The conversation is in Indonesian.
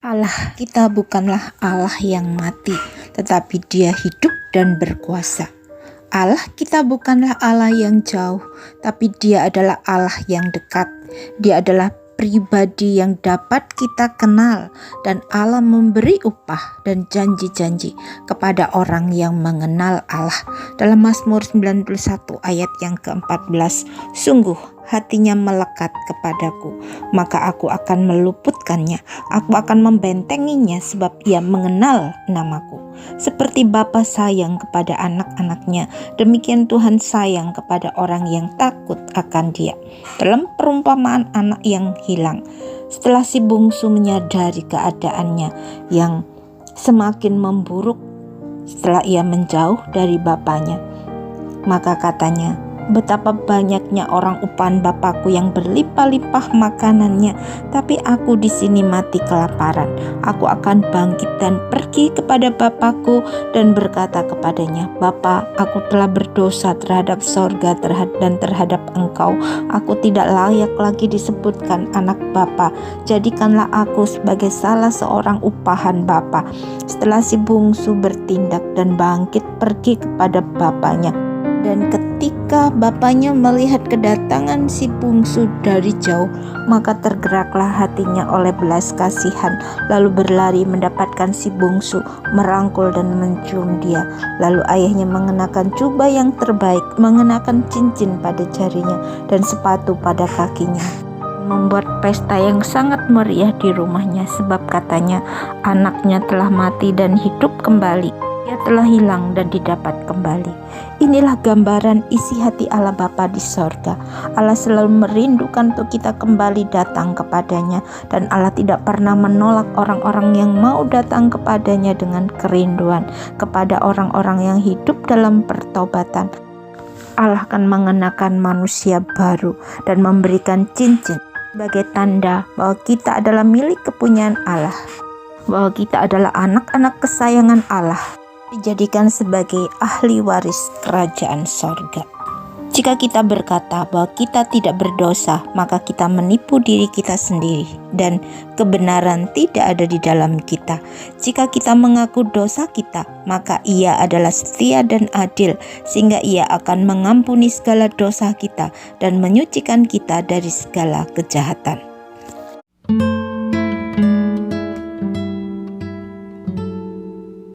Allah kita bukanlah Allah yang mati, tetapi Dia hidup dan berkuasa. Allah kita bukanlah Allah yang jauh, tapi Dia adalah Allah yang dekat. Dia adalah pribadi yang dapat kita kenal, dan Allah memberi upah dan janji-janji kepada orang yang mengenal Allah. Dalam Mazmur 91 ayat yang ke-14, sungguh hatinya melekat kepadaku, maka aku akan meluputkannya, aku akan membentenginya sebab ia mengenal namaku. Seperti Bapa sayang kepada anak-anaknya, demikian Tuhan sayang kepada orang yang takut akan Dia. Dalam perumpamaan anak yang hilang, setelah si bungsu menyadari keadaannya yang semakin memburuk setelah ia menjauh dari bapaknya, maka katanya, betapa banyaknya orang upahan Bapakku yang berlimpah-limpah makanannya, tapi aku di sini mati kelaparan. Aku akan bangkit dan pergi kepada Bapakku dan berkata kepadanya, Bapa, aku telah berdosa terhadap sorga dan terhadap Engkau. Aku tidak layak lagi disebutkan anak Bapa. Jadikanlah aku sebagai salah seorang upahan Bapa. Setelah si bungsu bertindak dan bangkit pergi kepada bapaknya. Dan ketika bapaknya melihat kedatangan si bungsu dari jauh, maka tergeraklah hatinya oleh belas kasihan, lalu berlari mendapatkan si bungsu, merangkul dan mencium dia. Lalu ayahnya mengenakan jubah yang terbaik, mengenakan cincin pada jarinya dan sepatu pada kakinya, membuat pesta yang sangat meriah di rumahnya, sebab katanya anaknya telah mati dan hidup kembali. Dia telah hilang dan didapat kembali. Inilah gambaran isi hati Allah Bapa di sorga. Allah selalu merindukan untuk kita kembali datang kepadanya, dan Allah tidak pernah menolak orang-orang yang mau datang kepadanya dengan kerinduan. Kepada orang-orang yang hidup dalam pertobatan, Allah akan mengenakan manusia baru dan memberikan cincin sebagai tanda bahwa kita adalah milik kepunyaan Allah, bahwa kita adalah anak-anak kesayangan Allah, dijadikan sebagai ahli waris kerajaan sorga. Jika kita berkata bahwa kita tidak berdosa, maka kita menipu diri kita sendiri dan kebenaran tidak ada di dalam kita. Jika kita mengaku dosa kita, maka Ia adalah setia dan adil, sehingga Ia akan mengampuni segala dosa kita dan menyucikan kita dari segala kejahatan.